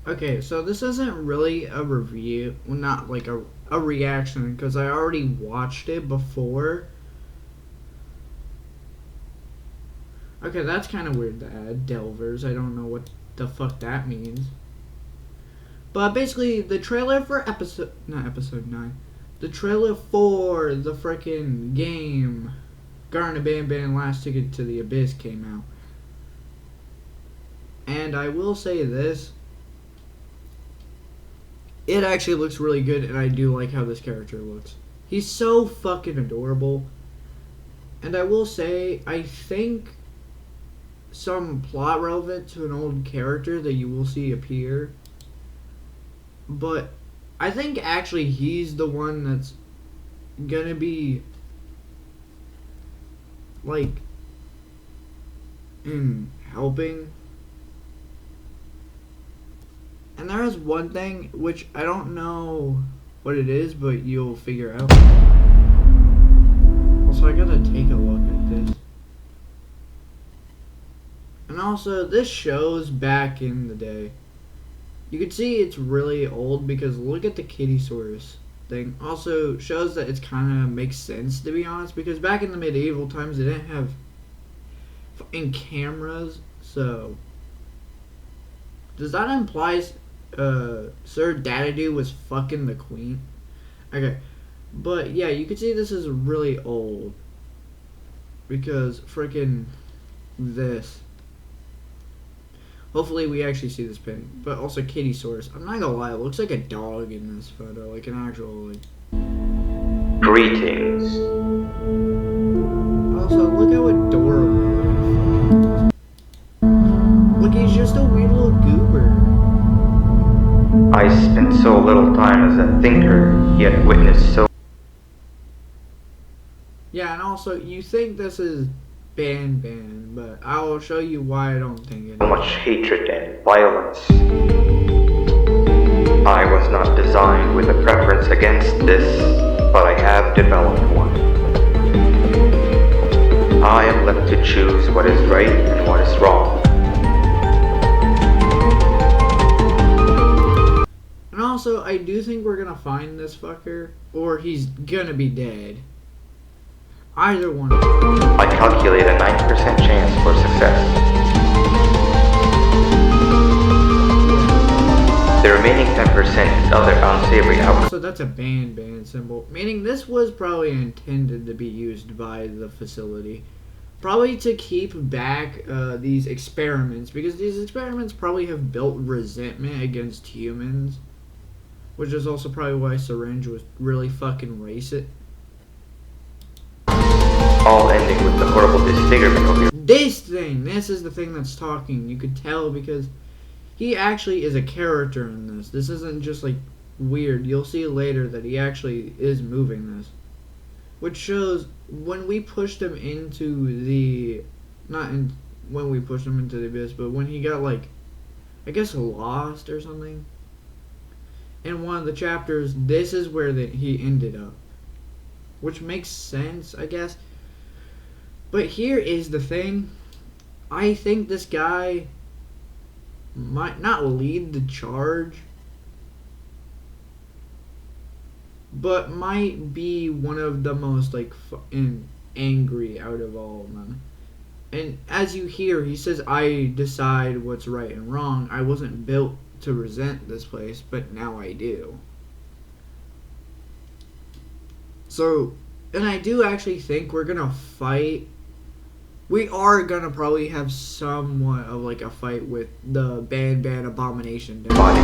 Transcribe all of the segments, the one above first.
Okay, so this isn't really a review, well, not like a reaction, because I already watched it before. Okay, that's kind of weird to add, Delvers. I don't know what the fuck that means. But basically, the trailer for not episode 9, the trailer for the freaking game, Garten, banbab, Last Ticket to the Abyss came out. And I will say this, it actually looks really good, and I do like how this character looks. He's so fucking adorable. And I will say, I think some plot relevant to an old character that you will see appear. But I think actually he's the one that's gonna be like in helping. And there is one thing which I don't know what it is, but you'll figure out. Also, I gotta take a look at this. And also, this show's back in the day. You can see it's really old because look at the Kittysaurus thing. Also, shows that it's kind of makes sense, to be honest, because back in the medieval times, they didn't have fucking cameras, so... Does that imply Sir Dadadoo was fucking the queen? Okay, but yeah, you can see this is really old. Because freaking this. Hopefully we actually see this painting. But also Kittysaurus. I'm not gonna lie, it looks like a dog in this photo. Like an actual, like... Greetings. Also, look how adorable. Look, he's just a weird little goober. I spent so little time as a thinker, yet witnessed so Yeah, and also, you think this is banbab, but I will show you why I don't think it is. much hatred and violence. I was not designed with a preference against this, but I have developed one. I am left to choose what is right and what is wrong. And also, I do think we're gonna find this fucker, or he's gonna be dead. Either one. I calculate a 90% chance for success. The remaining 10% is other unsavory outcomes. So that's a banbab symbol, meaning this was probably intended to be used by the facility. Probably to keep back these experiments, because these experiments probably have built resentment against humans. Which is also probably why Syringe was really fucking racist. All ending with the horrible disfigurement of your... This is the thing that's talking. You could tell because he actually is a character in this. This isn't just like weird. You'll see later that he actually is moving this. Which shows when we pushed him into the... when we pushed him into the abyss, but when he got like, I guess lost or something. In one of the chapters, this is where he ended up. Which makes sense, I guess. But here is the thing. I think this guy might not lead the charge, but might be one of the most like angry out of all of them. And as you hear, he says, I decide what's right and wrong. I wasn't built to resent this place, but now I do. So, and I do actually think we're gonna fight. We are gonna probably have somewhat of like a fight with the banbab abomination. body.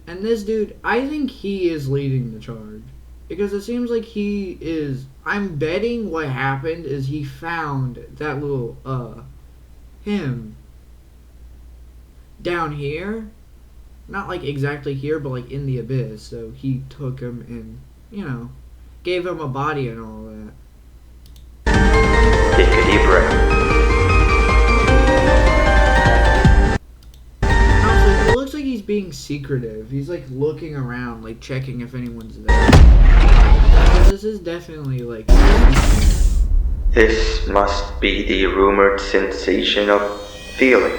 And this dude, I think he is leading the charge. Because it seems like he is... I'm betting what happened is he found that little, him down here. Not like exactly here, but like in the abyss. So he took him and, you know, gave him a body and all that. Take a deep breath. Also, it looks like he's being secretive. He's like looking around, like checking if anyone's there. So this is definitely like... This must be the rumored sensation of feeling.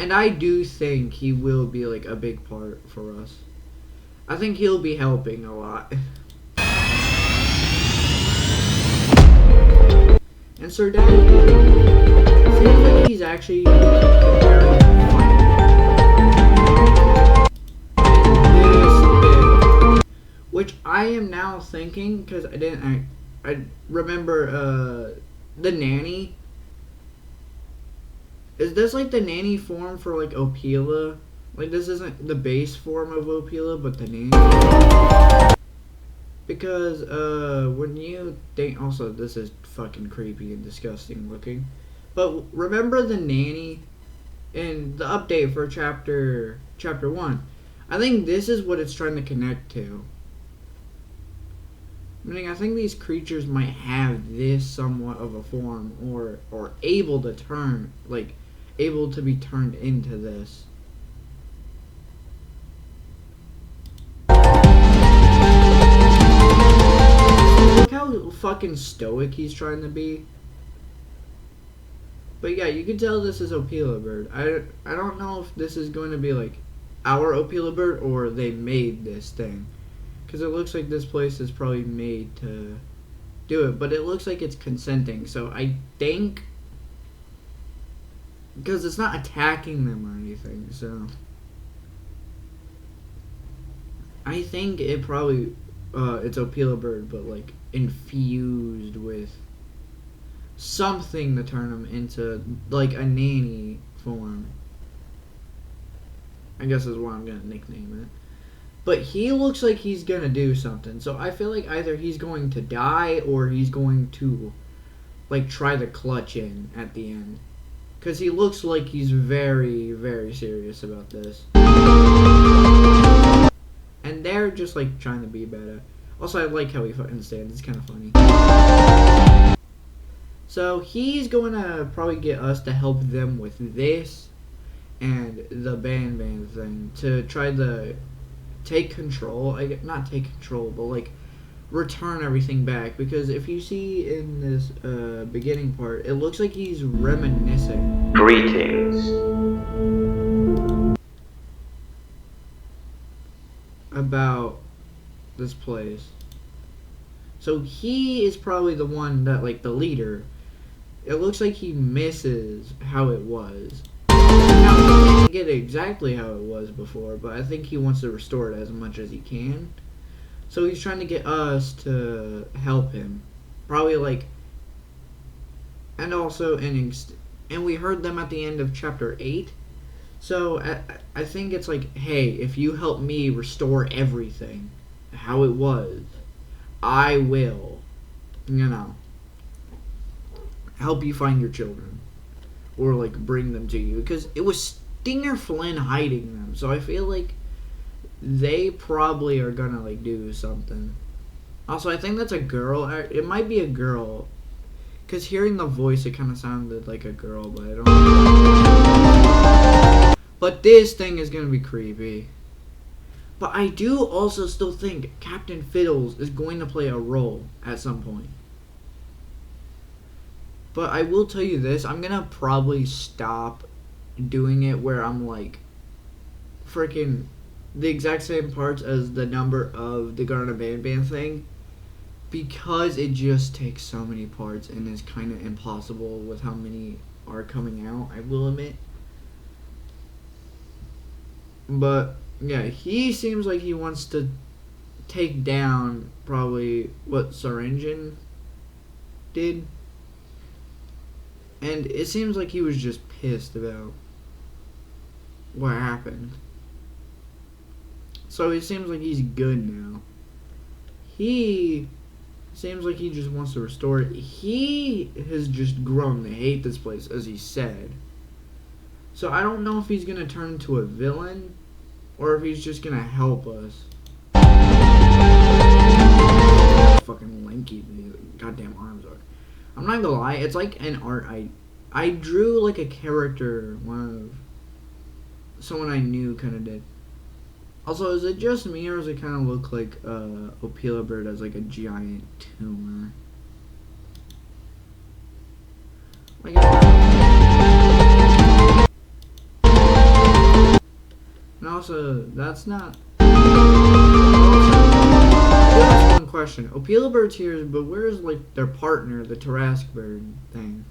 And I do think he will be like a big part for us. I think he'll be helping a lot. And Sir Daddy seems like he's actually very funny. This bit, which I am now thinking, because I remember the nanny. Is this like the nanny form for like Opila? Like this isn't the base form of Opila, but the nanny. Because when you think, also this is fucking creepy and disgusting looking, but remember the nanny in the update for chapter 1. I think this is what it's trying to connect to. Meaning, I think these creatures might have this somewhat of a form, or able to turn, like, able to be turned into this. Look how fucking stoic he's trying to be. But yeah, you can tell this is Opila Bird. I don't know if this is going to be like our Opila Bird or they made this thing. Because it looks like this place is probably made to do it. But it looks like it's consenting. So I think... because it's not attacking them or anything. So I think it probably... it's Opila Bird, but like infused with something to turn them into like a nanny form. I guess is what I'm going to nickname it. But he looks like he's going to do something. So I feel like either he's going to die or he's going to, like, try to clutch in at the end. Because he looks like he's very, very serious about this. And they're just, like, trying to be better. Also, I like how he fucking stands. It's kind of funny. So he's going to probably get us to help them with this and the banbab thing. To try to... take control, not take control, but like return everything back. Because if you see in this beginning part, it looks like he's reminiscing. Greetings. About this place. So he is probably the one that, like, the leader. It looks like he misses how it was. Now, he didn't get exactly how it was before, but I think he wants to restore it as much as he can. So he's trying to get us to help him. Probably, like... and also, and we heard them at the end of chapter 8. So, I think it's like, hey, if you help me restore everything, how it was, I will, help you find your children. Or, like, bring them to you. Because it was Stinger Flynn hiding them. So I feel like they probably are gonna, like, do something. Also, I think that's a girl. It might be a girl. Because hearing the voice, it kind of sounded like a girl. But I don't know. But this thing is gonna be creepy. But I do also still think Captain Fiddles is going to play a role at some point. But I will tell you this, I'm gonna probably stop doing it where I'm like freaking the exact same parts as the number of the Garten banbab thing, because it just takes so many parts and is kind of impossible with how many are coming out, I will admit. But yeah, he seems like he wants to take down probably what Sarenjin did. And it seems like he was just pissed about what happened. So it seems like he's good now. He seems like he just wants to restore it. He has just grown to hate this place, as he said. So I don't know if he's going to turn into a villain or if he's just going to help us. Fucking lanky the goddamn arms are. I'm not gonna lie, it's like an art. I drew like a character someone I knew kind of did. Also, is it just me or does it kind of look like Opila Bird as like a giant tumor? Like, also, that's not. Also, I do ask one question. Opila bird's here, but where's like their partner, the Tarrasque bird thing?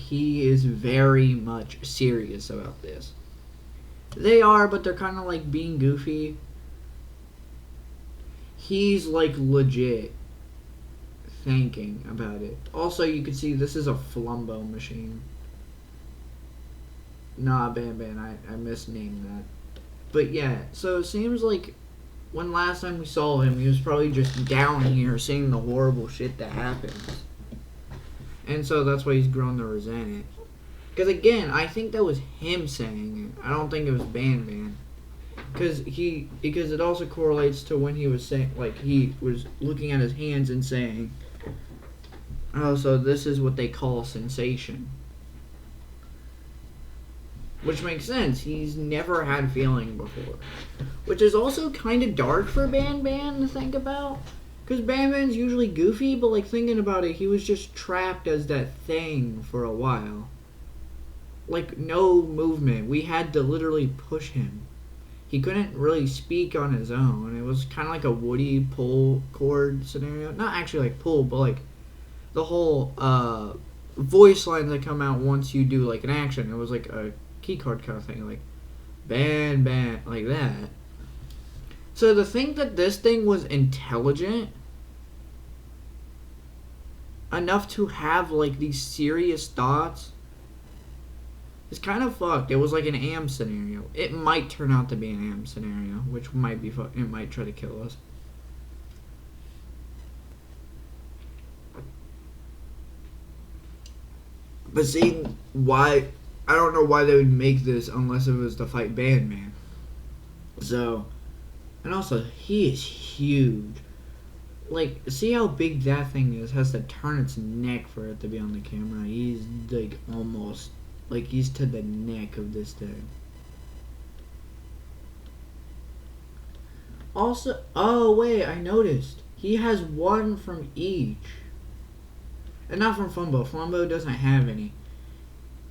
He is very much serious about this. They are, but they're kind of like being goofy. He's like legit thinking about it. Also, you can see this is a Flumbo machine. Nah, I misnamed that. But yeah, so it seems like when last time we saw him, he was probably just down here seeing the horrible shit that happens. And so that's why he's grown to resent it. Because again, I think that was him saying it. I don't think it was Ban. Because it also correlates to when he was saying, like, he was looking at his hands and saying, oh, so this is what they call sensation. Which makes sense. He's never had feeling before. Which is also kind of dark for Ban to think about. Because Ban's usually goofy, but like thinking about it, he was just trapped as that thing for a while. Like, no movement. We had to literally push him. He couldn't really speak on his own. It was kind of like a Woody pull cord scenario. Not actually like pull, but like the whole voice lines that come out once you do like an action. It was like a key card kind of thing. Like, Ban, like that. So to think that this thing was intelligent enough to have like these serious thoughts is kind of fucked. It was like an AM scenario. It might turn out to be an AM scenario, which might be fucked. It might try to kill us. But seeing why, I don't know why they would make this unless it was to fight Ban. So, and also, he is huge. Like, see how big that thing is? Has to turn its neck for it to be on the camera. He's like almost, like he's to the neck of this thing. Also, oh wait, I noticed. He has one from each. And not from Flumbo. Flumbo doesn't have any.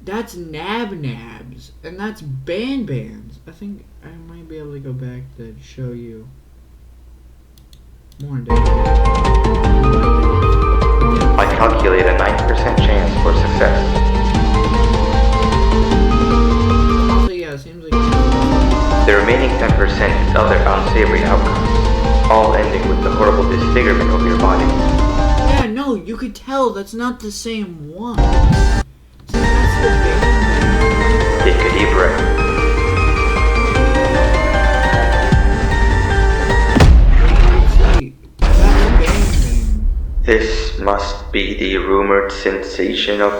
That's Nabs. And that's Ban's. I think I might be able to go back to show you more in depth. I calculate a 90% chance for success. Also, yeah, it seems like The remaining 10% is other unsavory outcomes, all ending with the horrible disfigurement of your body. yeah, no, you could tell that's not the same one. See, that's the thing. Take a deep breath. See, that's Bang. This must be the rumored sensation of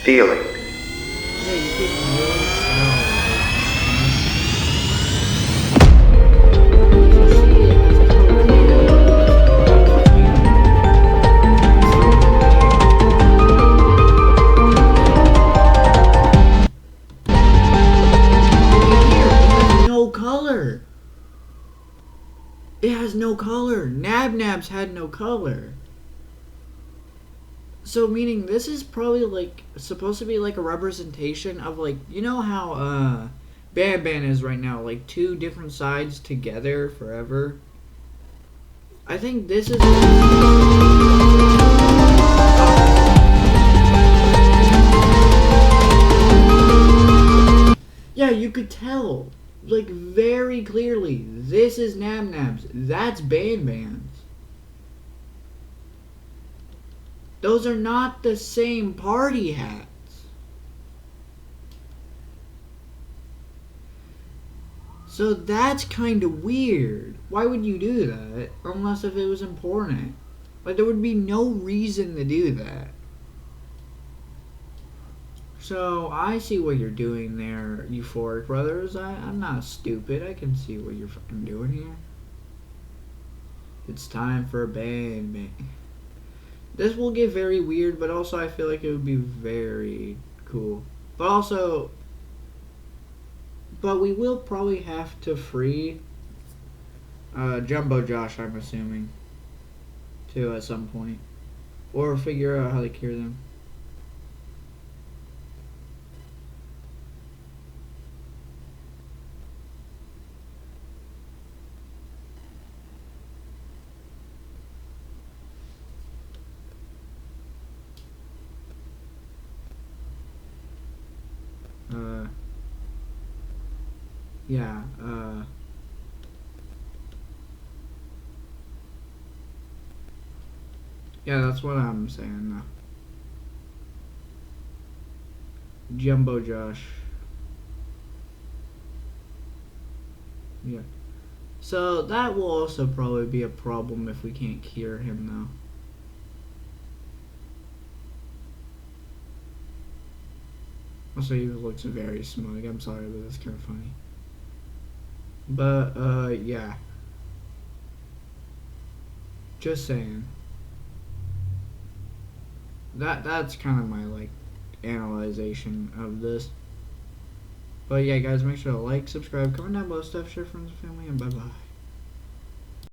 feeling. Yeah, you could really tell. It has no color. Nabs had no color. So meaning this is probably like supposed to be like a representation of like, you know how Ban is right now, like two different sides together forever. I think this is yeah, you could tell. Like, very clearly, this is Nabs. That's Ban's. Those are not the same party hats. So that's kind of weird. Why would you do that? Unless if it was important. Like, there would be no reason to do that. So, I see what you're doing there, Euphoric Brothers. I'm not stupid. I can see what you're fucking doing here. It's time for a Ban. This will get very weird, but also I feel like it would be very cool. But also, but we will probably have to free Jumbo Josh, I'm assuming, too, at some point. Or figure out how to cure them. Yeah, yeah, that's what I'm saying. Jumbo Josh. Yeah. So that will also probably be a problem if we can't cure him, though. Also, he looks very smug. I'm sorry, but that's kind of funny. But, yeah. Just saying. That's kind of my, like, analyzation of this. But, yeah, guys, make sure to like, subscribe, comment down below, stuff, share, friends, and family, and bye-bye.